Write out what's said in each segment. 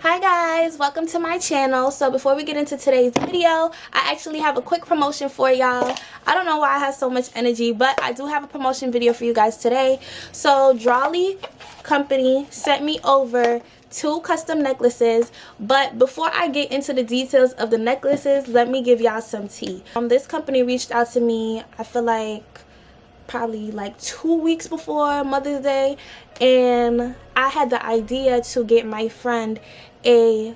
Hi guys, welcome to my channel. So before we get into today's video, I actually have a quick promotion for y'all. I don't know why I have so much energy, but I do have a promotion video for you guys today. So Drawelry company sent me over 2 custom necklaces, but before I get into the details of the necklaces, let me give y'all some tea. This company reached out to me, I feel like probably like 2 weeks before Mother's Day, and I had the idea to get my friend a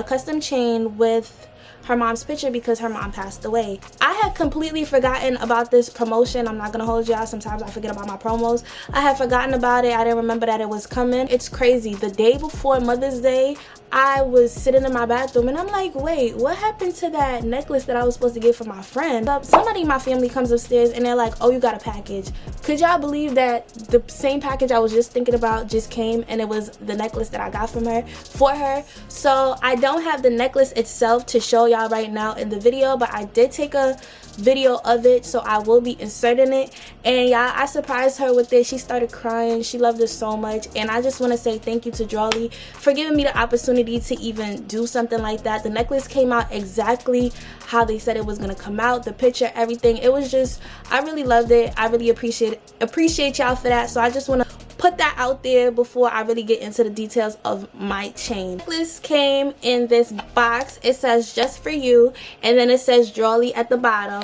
custom chain with her mom's picture because her mom passed away. I had completely forgotten about this promotion. I'm not gonna hold y'all, sometimes I forget about my promos. I had forgotten about it. I didn't remember that it was coming. It's crazy, the day before Mother's Day I was sitting in my bathroom and I'm like, wait, what happened to that necklace that I was supposed to get for my friend? Somebody in my family comes upstairs and they're like, oh, you got a package. Could y'all believe that the same package I was just thinking about just came, and it was the necklace that I got from her for her? So I don't have the necklace itself to show y'all right now in the video, but I did take a video of it, so I will be inserting it. And y'all, I surprised her with it. She started crying. She loved it so much, and I just want to say thank you to Drawelry for giving me the opportunity to even do something like that. The necklace came out exactly how they said it was gonna come out, the picture, everything. It was just, I really loved it. I really appreciate y'all for that. So I just want to put that out there before I really get into the details of my chain. The necklace came in this box. It says just for you, and then it says Drawelry at the bottom.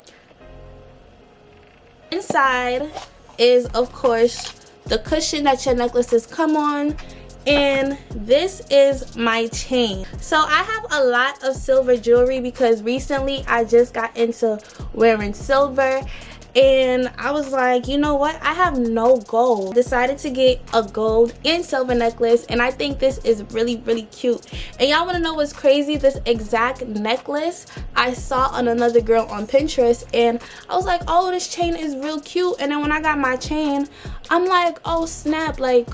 Inside is, of course, the cushion that your necklaces come on, and this is my chain. So I have a lot of silver jewelry because recently I just got into wearing silver, and I was like, you know what, I have no gold. Decided to get a gold and silver necklace, and I think this is really cute. And y'all want to know what's crazy? This exact necklace I saw on another girl on Pinterest, and I was like, oh, this chain is real cute. And then when I got my chain, I'm like, oh snap, like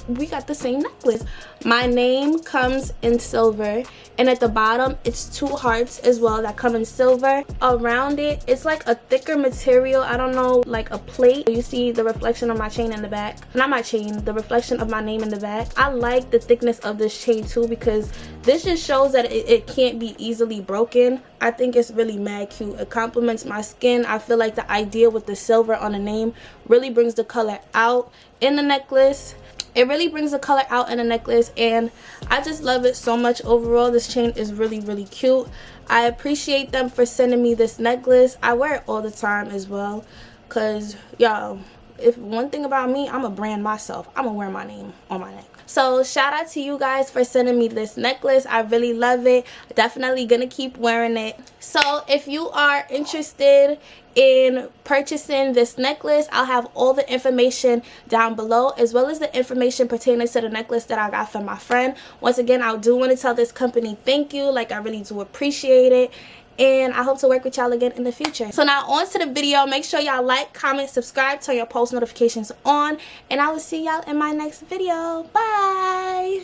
we got the same necklace. My name comes in silver, and at the bottom it's 2 hearts as well that come in silver. Around it, it's like a thicker material, I don't know, like a plate. You see the reflection of my chain in the back, not my chain, the reflection of my name in the back. I like the thickness of this chain too because this just shows that it can't be easily broken. I think it's really mad cute. It complements my skin. I feel like the idea with the silver on the name really brings the color out in the necklace. It really brings the color out in the necklace, and I just love it so much. Overall, this chain is really cute. I appreciate them for sending me this necklace. I wear it all the time as well because, y'all, if one thing about me, I'm a brand myself. I'm gonna wear my name on my neck. So shout out to you guys for sending me this necklace. I really love it. Definitely gonna keep wearing it. So if you are interested in purchasing this necklace, I'll have all the information down below, as well as the information pertaining to the necklace that I got from my friend. Once again, I do want to tell this company thank you. Like, I really do appreciate it, and I hope to work with y'all again in the future. So now on to the video. Make sure y'all like, comment, subscribe, turn your post notifications on, and I will see y'all in my next video. Bye.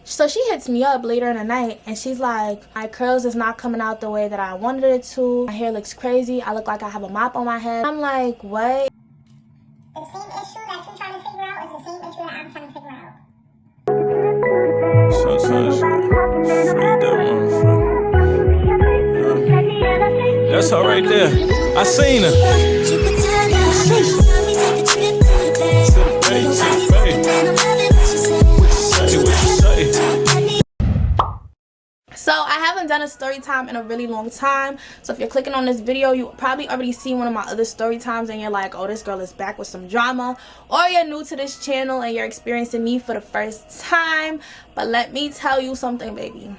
So she hits me up later in the night and she's like, my curls is not coming out the way that I wanted it to. My hair looks crazy. I look like I have a mop on my head. I'm like, what? The same issue that you're trying to figure out is the same issue that I'm trying to figure out. Sometimes freak that motherfucker. That's her right there. I seen her. So I haven't done a story time in a really long time. So if you're clicking on this video, you probably already seen one of my other story times and you're like, oh, this girl is back with some drama. Or you're new to this channel and you're experiencing me for the first time. But let me tell you something, baby.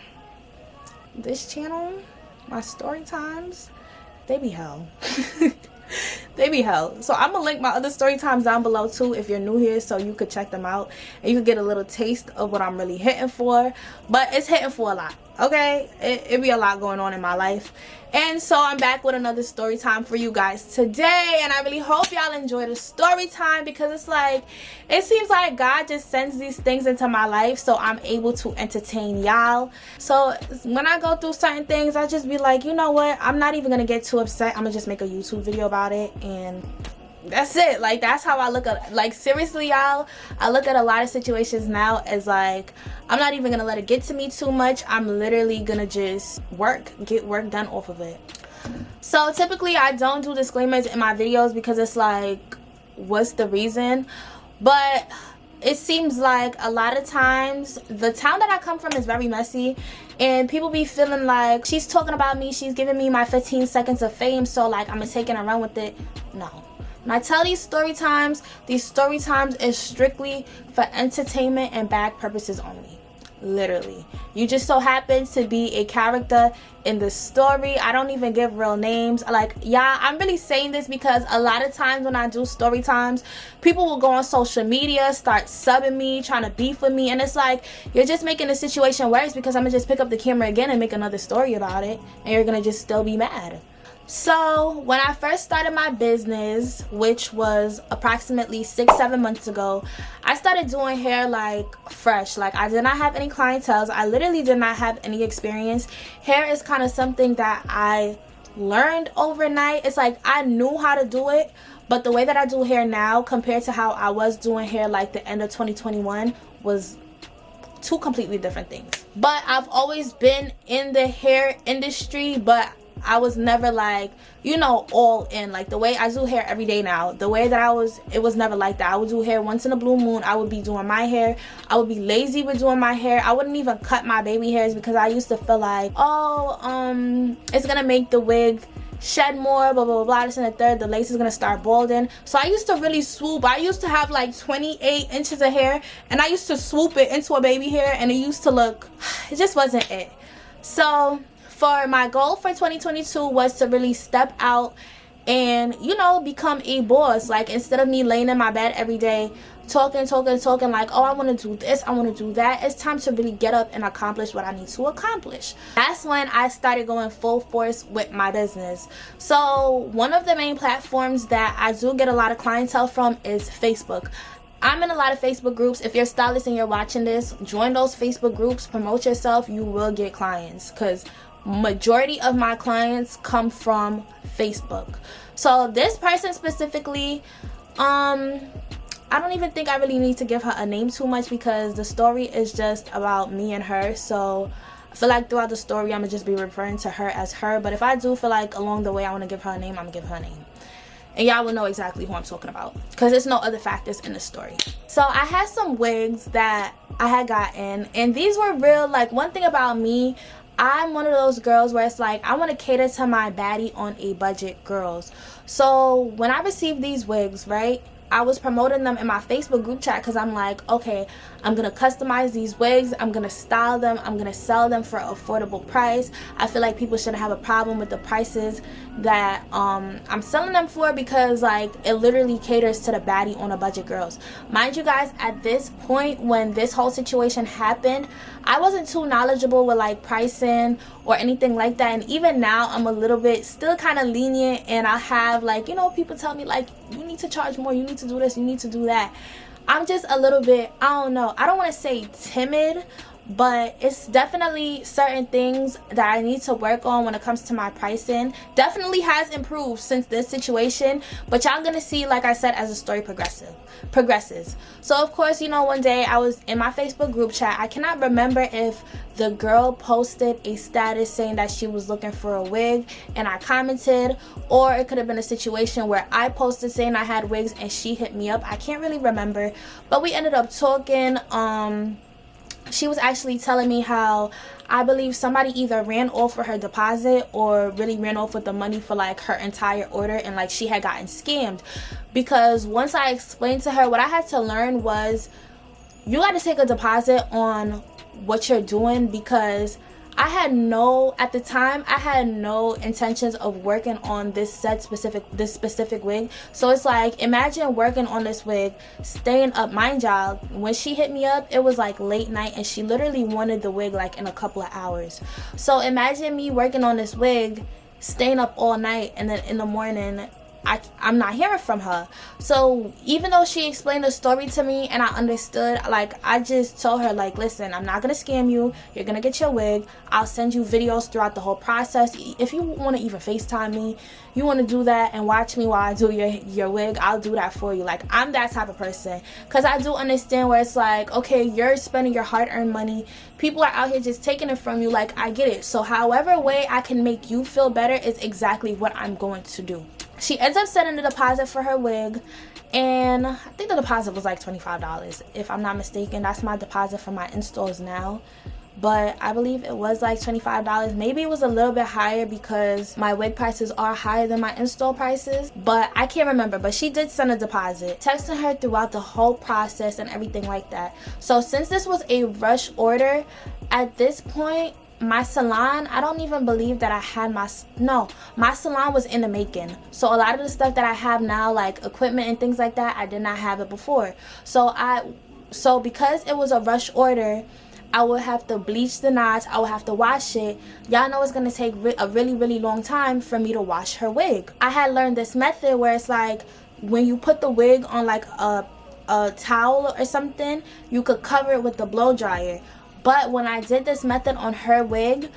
This channel, my story times, they be hell. They be hell. So I'm gonna link my other story times down below too if you're new here, so you could check them out and you could get a little taste of what I'm really hitting for. But it's hitting for a lot, okay? It be a lot going on in my life. And so I'm back with another story time for you guys today, and I really hope y'all enjoy the story time because it's like, it seems like God just sends these things into my life so I'm able to entertain y'all. So when I go through certain things, I just be like, you know what, I'm not even gonna get too upset. I'm gonna just make a YouTube video about it, and that's it. Like, that's how I look at, like, seriously, y'all, I look at a lot of situations now as like, I'm not even gonna let it get to me too much. I'm literally gonna just get work done off of it. So typically I don't do disclaimers in my videos because it's like, what's the reason? But it seems like a lot of times the town that I come from is very messy, and people be feeling like she's talking about me, she's giving me my 15 seconds of fame, so like I'm gonna take it and run with it. No. When I tell these story times is strictly for entertainment and bag purposes only. Literally. You just so happen to be a character in the story. I don't even give real names. Like, yeah, I'm really saying this because a lot of times when I do story times, people will go on social media, start subbing me, trying to beef with me, and it's like, you're just making the situation worse because I'm gonna just pick up the camera again and make another story about it, and you're gonna just still be mad. So when I first started my business, which was approximately 6-7 months ago, I started doing hair like fresh. Like, I did not have any clientele. I literally did not have any experience. Hair is kind of something that I learned overnight. It's like I knew how to do it, but the way that I do hair now compared to how I was doing hair like the end of 2021 was two completely different things. But I've always been in the hair industry, but I was never like, you know, all in. Like, the way I do hair every day now, the way that it was never like that. I would do hair once in a blue moon. I would be doing my hair. I would be lazy with doing my hair. I wouldn't even cut my baby hairs because I used to feel like, oh, it's gonna make the wig shed more, blah blah blah, this and the third, the lace is gonna start balding. So I used to really swoop. I used to have like 28 inches of hair, and I used to swoop it into a baby hair, and it used to look, it just wasn't it. So for my goal for 2022 was to really step out and, you know, become a boss. Like, instead of me laying in my bed every day talking like, oh, I want to do this, I want to do that, it's time to really get up and accomplish what I need to accomplish. That's when I started going full force with my business. So one of the main platforms that I do get a lot of clientele from is Facebook. I'm in a lot of Facebook groups. If you're a stylist and you're watching this, join those Facebook groups, promote yourself, you will get clients, because majority of my clients come from Facebook. So this person specifically, I don't even think I really need to give her a name too much because the story is just about me and her. So I feel like throughout the story I'm gonna just be referring to her as her, but if I do feel like along the way I want to give her a name, I'm gonna give her a name, and y'all will know exactly who I'm talking about because there's no other factors in the story. So I had some wigs that I had gotten, and these were real. Like, one thing about me, I'm one of those girls where it's like I want to cater to my baddie on a budget girls. So when I received these wigs, right, I was promoting them in my Facebook group chat because I'm like, okay, I'm going to customize these wigs, I'm going to style them, I'm going to sell them for an affordable price. I feel like people shouldn't have a problem with the prices that I'm selling them for because, like, it literally caters to the baddie on a budget girls. Mind you guys, at this point when this whole situation happened, I wasn't too knowledgeable with like pricing or anything like that, and even now I'm a little bit still kind of lenient, and I have, like, you know, people tell me like, you need to charge more, you need to do this, you need to do that. I'm just a little bit, I don't know, I don't want to say timid, but it's definitely certain things that I need to work on when it comes to my pricing. Definitely has improved since this situation, but y'all gonna see, like I said, as the story progresses. So of course, you know, one day I was in my Facebook group chat. I cannot remember if the girl posted a status saying that she was looking for a wig and I commented, or it could have been a situation where I posted saying I had wigs and she hit me up. I can't really remember, but we ended up talking. She was actually telling me how I believe somebody either ran off with her deposit or really ran off with the money for like her entire order, and like she had gotten scammed. Because once I explained to her, what I had to learn was you got to take a deposit on what you're doing, because at the time I had no intentions of working on this specific wig. So it's like, imagine working on this wig, staying up. Mind y'all, when she hit me up, it was like late night, and she literally wanted the wig like in a couple of hours. So imagine me working on this wig, staying up all night, and then in the morning I'm not hearing from her. So even though she explained the story to me and I understood, like, I just told her, like, listen, I'm not gonna scam you. You're gonna get your wig. I'll send you videos throughout the whole process. If you want to even FaceTime me, you want to do that and watch me while I do your wig, I'll do that for you. Like, I'm that type of person, because I do understand where it's like, okay, you're spending your hard-earned money, people are out here just taking it from you. Like, I get it. So however way I can make you feel better is exactly what I'm going to do. She ends up setting the deposit for her wig, and I think the deposit was like $25 if I'm not mistaken. That's my deposit for my installs now, but I believe it was like $25. Maybe it was a little bit higher because my wig prices are higher than my install prices, but I can't remember. But she did send a deposit, texting her throughout the whole process and everything like that. So since this was a rush order, at this point, my salon, I don't even believe that I had my salon was in the making. So a lot of the stuff that I have now, like equipment and things like that, I did not have it before. So because it was a rush order, I would have to bleach the knots, I would have to wash it. Y'all know it's gonna take a really long time for me to wash her wig. I had learned this method where it's like, when you put the wig on like a towel or something, you could cover it with the blow dryer. But when I did this method on her wig,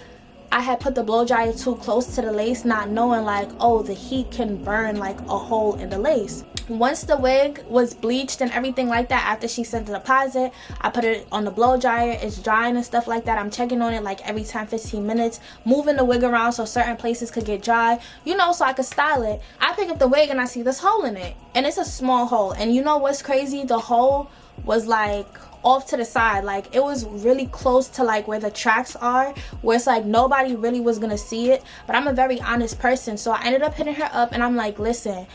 I had put the blow dryer too close to the lace, not knowing like, oh, the heat can burn like a hole in the lace. Once the wig was bleached and everything like that, after she sent the deposit, I put it on the blow dryer. It's drying and stuff like that. I'm checking on it like every 10-15 minutes, moving the wig around so certain places could get dry, you know, so I could style it. I pick up the wig and I see this hole in it, and it's a small hole. And you know what's crazy? The hole was like off to the side, like it was really close to like where the tracks are, where it's like nobody really was gonna see it. But I'm a very honest person, so I ended up hitting her up and I'm like, listen,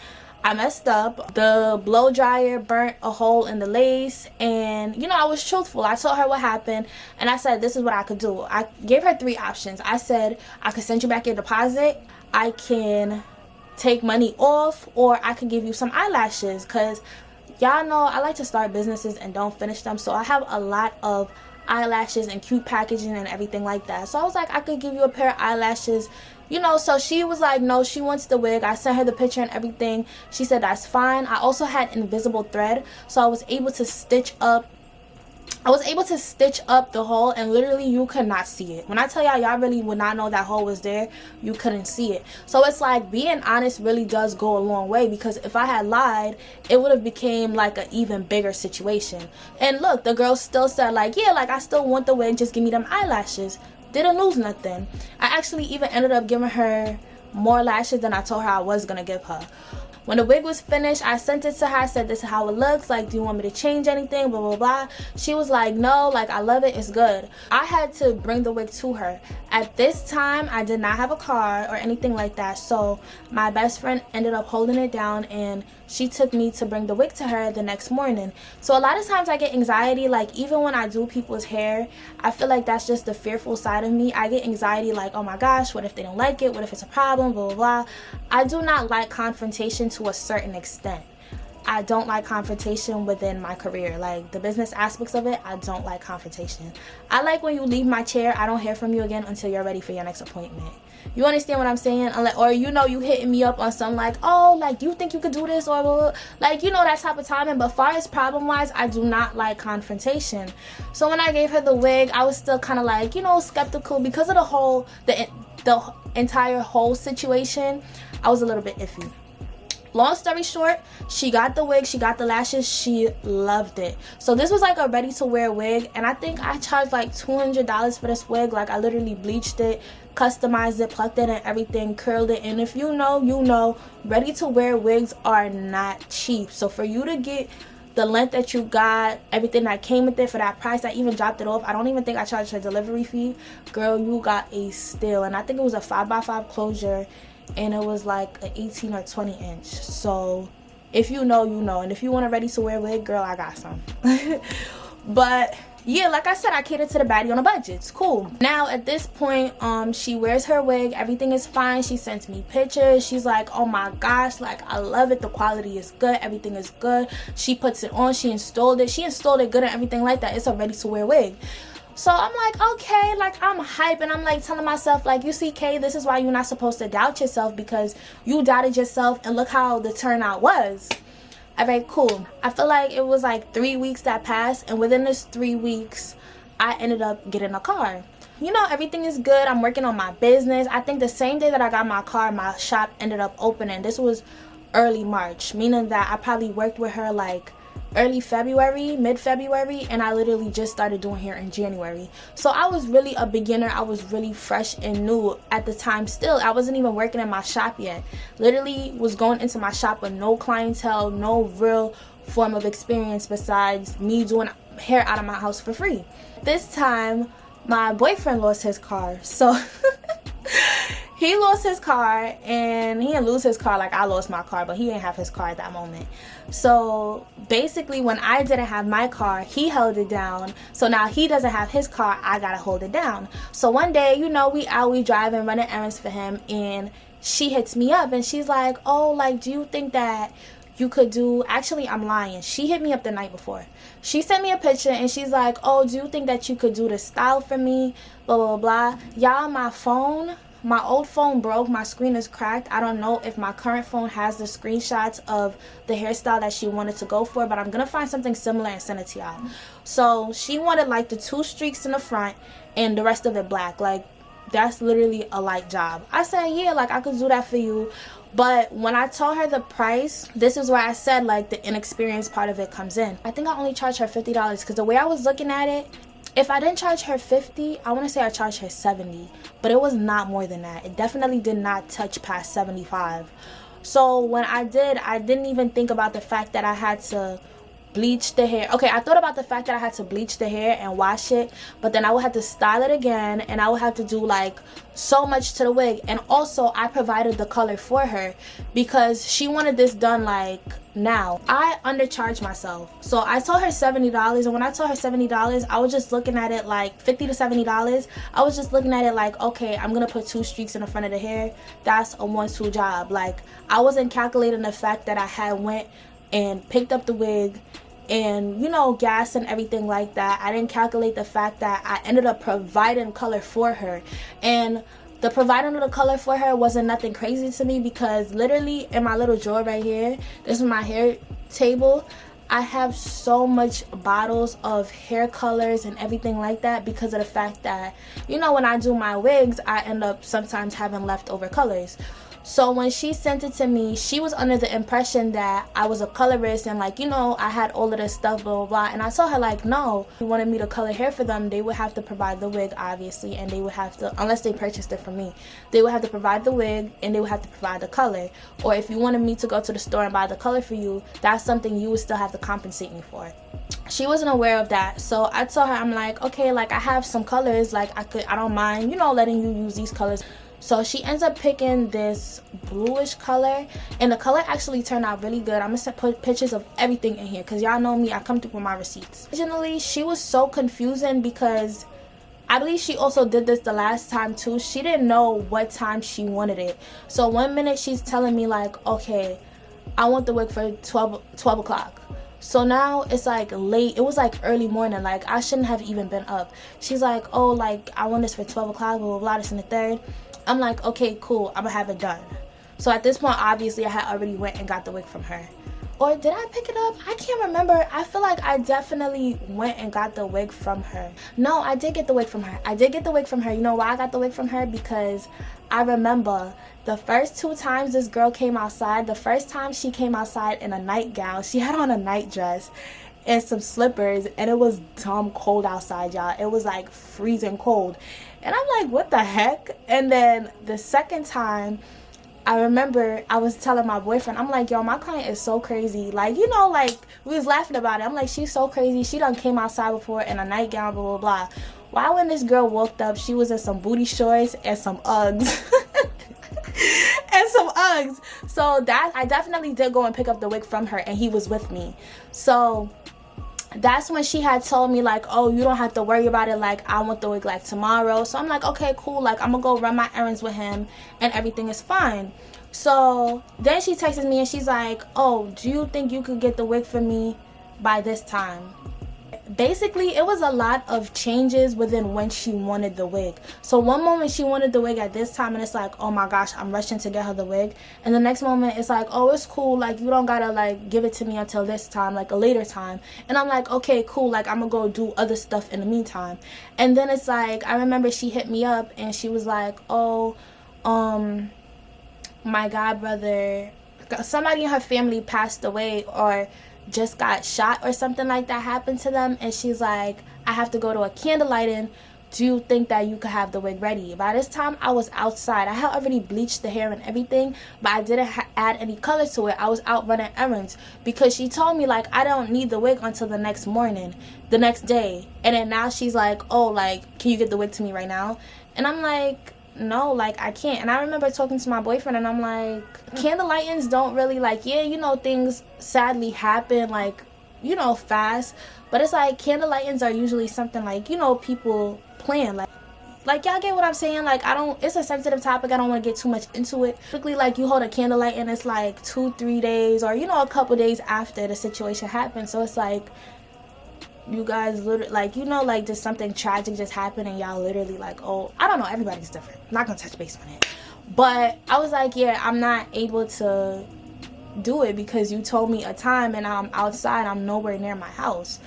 I messed up. The blow dryer burnt a hole in the lace, and you know, I was truthful. I told her what happened, and I said this is what I could do. I gave her 3 options. I said I could send you back your deposit, I can take money off, or I can give you some eyelashes, because y'all know I like to start businesses and don't finish them. So I have a lot of eyelashes and cute packaging and everything like that. So I was like, I could give you a pair of eyelashes, you know. So she was like, no, she wants the wig. I sent her the picture and everything. She said that's fine. I also had invisible thread, so I was able to stitch up the hole, and literally you could not see it. When I tell y'all really would not know that hole was there, you couldn't see it. So it's like, being honest really does go a long way, because if I had lied, it would have became like an even bigger situation. And look, the girl still said like, yeah, like I still want the wig, just give me them eyelashes. Didn't lose nothing. I actually even ended up giving her more lashes than I told her I was gonna give her. When the wig was finished, I sent it to her. I said, this is how it looks. Like, do you want me to change anything? Blah, blah, blah. She was like, no, like, I love it. It's good. I had to bring the wig to her. At this time, I did not have a car or anything like that. So my best friend ended up holding it down, and she took me to bring the wig to her the next morning. So a lot of times I get anxiety, like even when I do people's hair, I feel like that's just the fearful side of me. I get anxiety like, oh my gosh, what if they don't like it? What if it's a problem? Blah, blah, blah. I do not like confrontation to a certain extent. I don't like confrontation within my career, like the business aspects of it. I don't like confrontation. I like when you leave my chair, I don't hear from you again until you're ready for your next appointment. You understand what I'm saying? Or you know, you hitting me up on something like, oh, like, do you think you could do this, or blah, blah, blah. Like, you know, that type of timing. But far as problem wise, I do not like confrontation. So when I gave her the wig, I was still kind of like, you know, skeptical because of the entire whole situation. I was a little bit iffy. Long story short, she got the wig, she got the lashes, she loved it. So this was like a ready to wear wig, and I think I charged like $200 for this wig. Like, I literally bleached it, customized it, plucked it and everything, curled it. And if you know, you know, ready to wear wigs are not cheap. So for you to get the length that you got, everything that came with it for that price, I even dropped it off. I don't even think I charged her delivery fee. Girl, you got a steal. And I think it was a 5x5 closure, and it was like an 18 or 20 inch. So if you know, you know. And if you want a ready to wear wig, girl, I got some. But yeah, like I said, I cater to the baddie on a budget. It's cool. Now at this point, she wears her wig, everything is fine. She sends me pictures. She's like, oh my gosh, like, I love it, the quality is good, everything is good. She puts it on, she installed it good and everything like that. It's a ready to wear wig. So I'm like, okay, like I'm hype, and I'm like telling myself, like, you see, Kay, this is why you're not supposed to doubt yourself, because you doubted yourself and look how the turnout was. Alright, cool. I feel like it was like 3 weeks that passed, and within this 3 weeks I ended up getting a car. You know, everything is good. I'm working on my business. I think the same day that I got my car, my shop ended up opening. This was early March, meaning that I probably worked with her like early February, mid-February, and I literally just started doing hair in January. So I was really a beginner. I was really fresh and new at the time still. I wasn't even working in my shop yet. Literally was going into my shop with no clientele, no real form of experience besides me doing hair out of my house for free. This time, my boyfriend lost his car. So he lost his car, and he didn't lose his car like I lost my car, but he didn't have his car at that moment. So basically, when I didn't have my car, he held it down. So now he doesn't have his car, I gotta hold it down. So one day, you know, we driving, running errands for him, and she hits me up and she's like, oh, like, do you think that you could do, actually I'm lying, she hit me up the night before. She sent me a picture and she's like, oh, do you think that you could do the style for me, blah blah blah. Y'all, my old phone broke, my screen is cracked. I don't know if my current phone has the screenshots of the hairstyle that she wanted to go for, but I'm gonna find something similar and send it to y'all. So she wanted like the 2 streaks in the front and the rest of it black. Like, that's literally a light job. I said, yeah, like I could do that for you. But when I told her the price, this is where I said like the inexperienced part of it comes in. I think I only charged her $50 because the way I was looking at it, if I didn't charge her $50, I want to say I charged her $70, but it was not more than that. It definitely did not touch past $75. So when I didn't even think about the fact that I had to bleach the hair. Okay, I thought about the fact that I had to bleach the hair and wash it, but then I would have to style it again, and I would have to do like so much to the wig. And also I provided the color for her because she wanted this done like now. I undercharged myself, so I told her $70, and when I told her $70, I was just looking at it like $50 to $70. I was just looking at it like, okay, I'm gonna put 2 streaks in the front of the hair. That's a 1-2 job. Like, I wasn't calculating the fact that I had went and picked up the wig and, you know, gas and everything like that. I didn't calculate the fact that I ended up providing color for her, and the providing of the color for her wasn't nothing crazy to me because literally in my little drawer right here, this is my hair table, I have so much bottles of hair colors and everything like that because of the fact that, you know, when I do my wigs, I end up sometimes having leftover colors. So when she sent it to me, she was under the impression that I was a colorist and, like, you know, I had all of this stuff, blah blah blah. And I told her, like, no, if you wanted me to color hair for them, they would have to provide the wig, obviously, and they would have to, unless they purchased it from me, they would have to provide the wig and they would have to provide the color. Or if you wanted me to go to the store and buy the color for you, that's something you would still have to compensate me for. She wasn't aware of that, so I told her, I'm like, okay, like, I have some colors, like, I don't mind, you know, letting you use these colors. So she ends up picking this bluish color, and the color actually turned out really good. I'm gonna put pictures of everything in here because y'all know me, I come through with my receipts. Originally, she was so confusing because I believe she also did this the last time too. She didn't know what time she wanted it. So one minute she's telling me like, okay, I want the wig for 12 o'clock. So now it's like late, it was like early morning, like I shouldn't have even been up. She's like, oh, like I want this for 12 o'clock, blah blah blah, this and the third. I'm like, okay, cool, I'm gonna have it done. So at this point, obviously I had already went and got the wig from her. Or did I pick it up? I can't remember. I feel like I definitely went and got the wig from her. No, I did get the wig from her. I did get the wig from her. You know why I got the wig from her? Because I remember the first 2 times this girl came outside, the first time she came outside in a nightgown, she had on a night dress and some slippers, and it was dumb cold outside, y'all. It was like freezing cold. And I'm like, what the heck? And then the second time, I remember I was telling my boyfriend, I'm like, yo, my client is so crazy. Like, you know, like, we was laughing about it. I'm like, she's so crazy. She done came outside before in a nightgown, blah, blah, blah. Why when this girl walked up, she was in some booty shorts and some Uggs. And some Uggs. So that, I definitely did go and pick up the wig from her, and he was with me. So that's when she had told me like, oh, you don't have to worry about it, like I want the wig like tomorrow. So I'm like, okay, cool, like I'm gonna go run my errands with him and everything is fine. So then she texted me and she's like, oh, do you think you could get the wig for me by this time? basically it was a lot of changes within when she wanted the wig. So one moment she wanted the wig at this time, and it's like, oh my gosh, I'm rushing to get her the wig. And the next moment it's like, oh, it's cool, like you don't gotta like give it to me until this time, like a later time. And I'm like, okay, cool, like I'm gonna go do other stuff in the meantime. And then it's like, I remember she hit me up and she was like, oh, my god brother, somebody in her family passed away or just got shot or something like that happened to them, and she's like, I have to go to a candle lighting. Do you think that you could have the wig ready? By this time I was outside. I had already bleached the hair and everything, but I didn't add any color to it. I was out running errands because she told me like I don't need the wig until the next morning, the next day. And then now she's like, oh, like can you get the wig to me right now? And I'm like, no, like I can't. And I remember talking to my boyfriend and I'm like, candle lightings don't really like, yeah, you know, things sadly happen like, you know, fast, but it's like candle lightings are usually something like, you know, people plan like y'all get what I'm saying. Like I don't, it's a sensitive topic, I don't want to get too much into it. Typically like you hold a candle light and it's like 2-3 days or, you know, a couple days after the situation happened. So it's like you guys literally like, you know, like just something tragic just happened and y'all literally like, oh, I don't know, everybody's different, I'm not gonna touch base on it. But I was like, yeah, I'm not able to do it because you told me a time and I'm outside, I'm nowhere near my house.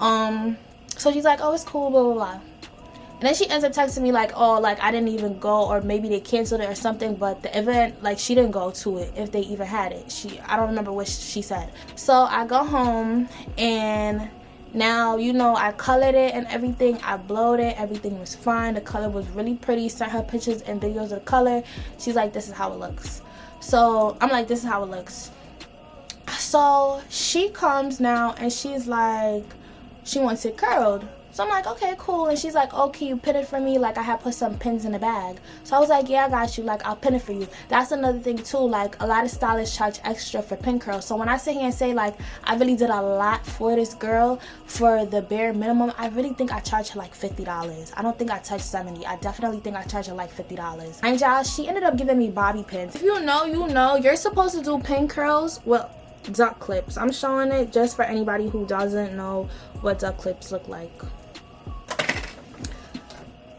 So she's like, oh, it's cool, blah blah blah. And then she ends up texting me like, oh, like I didn't even go, or maybe they canceled it or something, but the event, like she didn't go to it if they even had it. I don't remember what she said. So I go home and now, you know, I colored it and everything. I blowed it, everything was fine, the color was really pretty. Sent her pictures and videos of the color. She's like, this is how it looks. So I'm like, this is how it looks. So she comes now and she's like, she wants it curled. So I'm like, okay, cool. And she's like, oh, can you pin it for me? Like I had put some pins in the bag. So I was like, yeah, I got you, like I'll pin it for you. That's another thing too, like a lot of stylists charge extra for pin curls. So when I sit here and say like I really did a lot for this girl for the bare minimum, I really think I charged her like $50. I don't think I touched $70. I definitely think I charged her like $50. And y'all, she ended up giving me bobby pins. If you know, you know, you're supposed to do pin curls with duck clips. I'm showing it just for anybody who doesn't know what duck clips look like.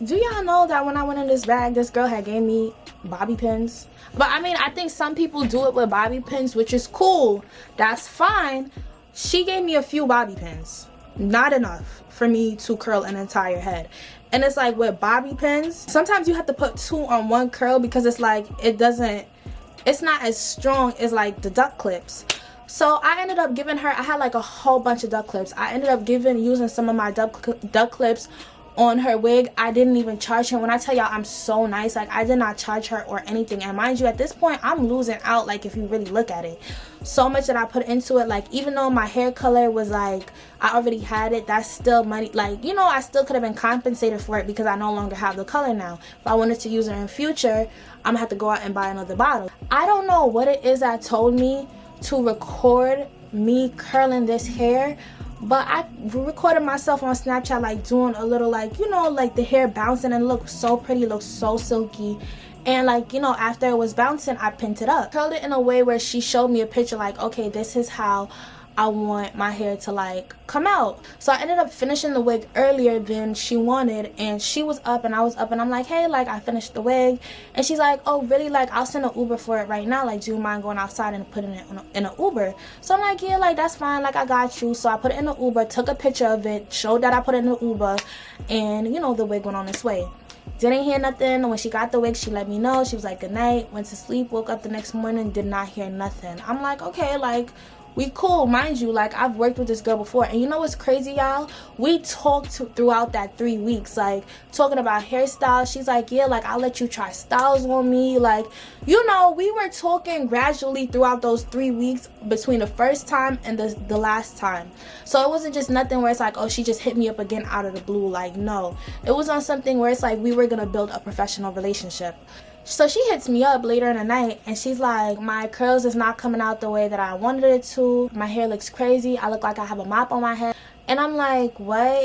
Do y'all know that when I went in this bag, this girl had gave me bobby pins? But I mean, I think some people do it with bobby pins, which is cool, that's fine. She gave me a few bobby pins, not enough for me to curl an entire head. And it's like with bobby pins, sometimes you have to put 2 on 1 curl because it's like it's not as strong as like the duck clips. So I ended up giving her, I had like a whole bunch of duck clips. I ended up using some of my duck clips on her wig. I didn't even charge her. When I tell y'all I'm so nice, like I did not charge her or anything. And mind you, at this point I'm losing out, like if you really look at it, so much that I put into it. Like even though my hair color was like I already had it, that's still money. Like, you know, I still could have been compensated for it because I no longer have the color now. If I wanted to use it in future, I'm gonna have to go out and buy another bottle. I don't know what it is that told me to record me curling this hair, but I recorded myself on Snapchat like doing a little, like, you know, like the hair bouncing, and it looked so pretty, looked so silky. And like, you know, after it was bouncing, I pinned it up, curled it in a way where she showed me a picture like, okay, this is how I want my hair to like come out. So I ended up finishing the wig earlier than she wanted, and she was up and I was up, and I'm like, hey, like I finished the wig. And she's like, oh really, like I'll send an Uber for it right now, like do you mind going outside and putting it in an Uber? So I'm like, yeah, like that's fine, like I got you. So I put it in the Uber, took a picture of it, showed that I put it in the Uber, and you know, the wig went on its way. Didn't hear nothing. When she got the wig, she let me know. She was like, good night, went to sleep, woke up the next morning, did not hear nothing. I'm like, okay, like we cool. Mind you, like I've worked with this girl before, and you know what's crazy, y'all? We talked throughout that 3 weeks, like talking about hairstyles. She's like, yeah, like I'll let you try styles on me. Like, you know, we were talking gradually throughout those 3 weeks between the first time and the last time. So it wasn't just nothing where it's like, oh, she just hit me up again out of the blue. Like, no, it was on something where it's like we were gonna build a professional relationship. So she hits me up later in the night and she's like, my curls is not coming out the way that I wanted it to. My hair looks crazy. I look like I have a mop on my head. And I'm like, what?